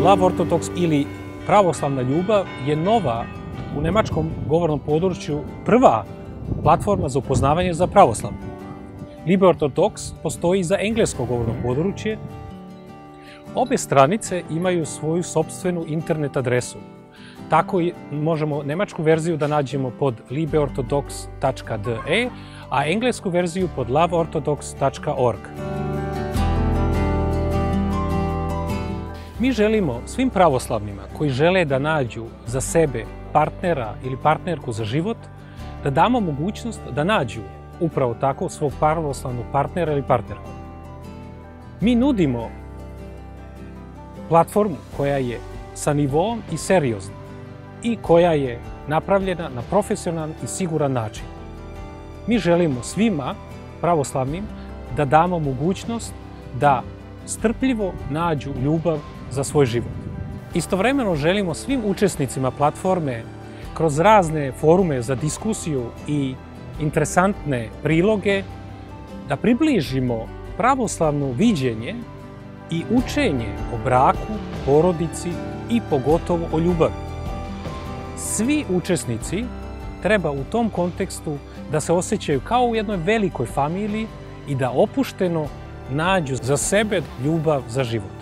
Love Orthodox ili pravoslavna ljubav je nova u nemačkom govornom području prva platforma za upoznavanje za pravoslavlje. Liebe Orthodox postoji za englesko govorno područje. Obe stranice imaju svoju sopstvenu internet adresu. Tako možemo nemačku verziju da nađemo pod liebeorthodox.de, a englesku verziju pod loveorthodox.org. Mi želimo svim pravoslavnima koji žele da nađu za sebe partnera ili partnerku za život, da damo mogućnost da nađu upravo tako svog pravoslavnog partnera ili partnerku. Mi nudimo platformu koja je sa nivoom i seriozna i koja je napravljena na profesionalan i siguran način. Mi želimo svima pravoslavnim da damo mogućnost da strpljivo nađu ljubav za svoj život. Istovremeno želimo svim učesnicima platforme kroz razne forume za diskusiju i interesantne priloge da približimo pravoslavno viđenje i učenje o braku, porodici i pogotovo o ljubavi. Svi učesnici treba u tom kontekstu da se osjećaju kao u jednoj velikoj familiji i da opušteno nađu za sebe ljubav za život.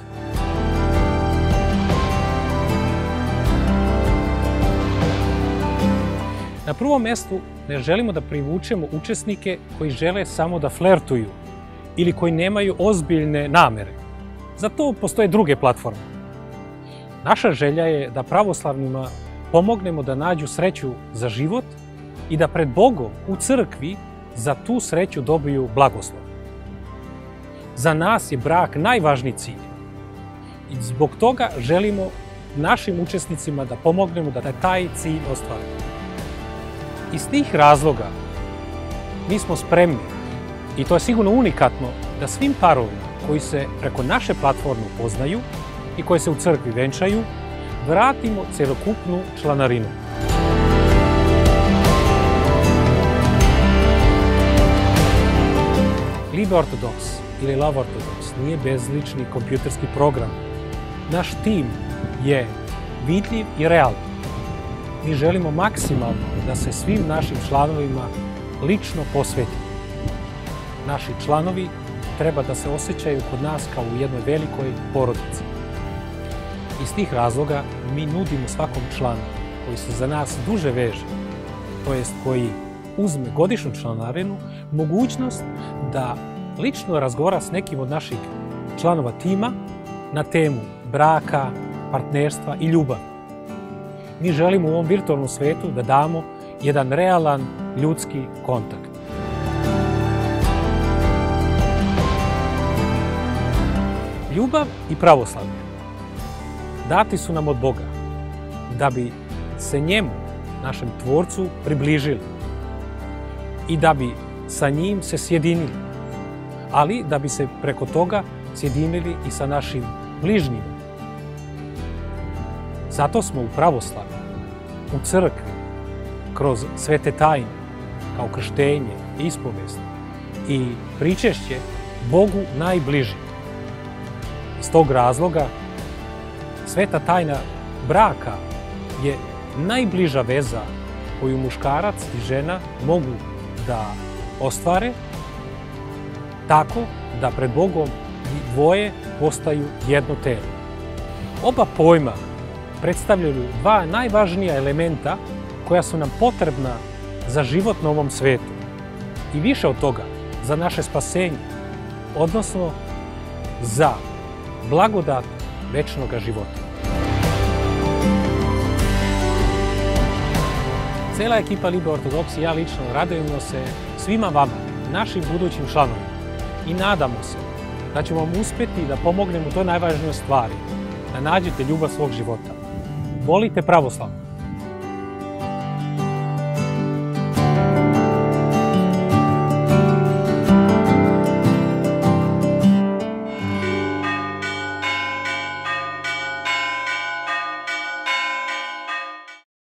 Na prvom mjestu ne želimo da privučemo učesnike koji žele samo da flertuju ili koji nemaju ozbiljne namere. Za to postoje druge platforme. Naša želja je da pravoslavnima pomognemo da nađu sreću za život i da pred Bogom u crkvi za tu sreću dobiju blagoslov. Za nas je brak najvažniji cilj i zbog toga želimo našim učesnicima da pomognemo da taj cilj ostvare. Iz tih razloga mi smo spremni, i to je sigurno unikatno, da svim parovima koji se preko naše platforme upoznaju i koji se u crkvi venčaju, vratimo celokupnu članarinu. Liebe Orthodox ili Love Orthodox nije bezlični kompjuterski program. Naš tim je vidljiv i realan. Mi želimo maksimalno da se svim našim članovima lično posvetimo. Naši članovi treba da se osjećaju kod nas kao u jednoj velikoj porodici. Iz tih razloga mi nudimo svakom članu koji se za nas duže veže, to jest koji uzme godišnju članarinu, mogućnost da lično razgovara s nekim od naših članova tima na temu braka, partnerstva i ljubavi. Mi želimo u ovom virtualnom svetu da damo jedan realan ljudski kontakt. Ljubav i pravoslavlje dati su nam od Boga da bi se njemu, našem Tvorcu, približili i da bi sa njim se sjedinili, ali da bi se preko toga sjedinili i sa našim bližnjima. Zato smo u pravoslavlju, u crkvi, kroz svete tajne, kao krštenje, ispovest i pričešće Bogu najbliži. Iz tog razloga sveta tajna braka je najbliža veza koju muškarac i žena mogu da ostvare tako da pred Bogom dvoje postaju jedno telo. Oba pojma predstavljaju dva najvažnija elementa koja su nam potrebna za život na ovom svetu i više od toga za naše spasenje, odnosno za blagodat večnog života. Cela ekipa Liebe Orthodox i ja lično radujemo se svima vama, našim budućim članovima, i nadamo se da ćemo vam uspjeti da pomognemo toj najvažnijoj stvari, da nađete ljubav svog života. Volite pravoslavno.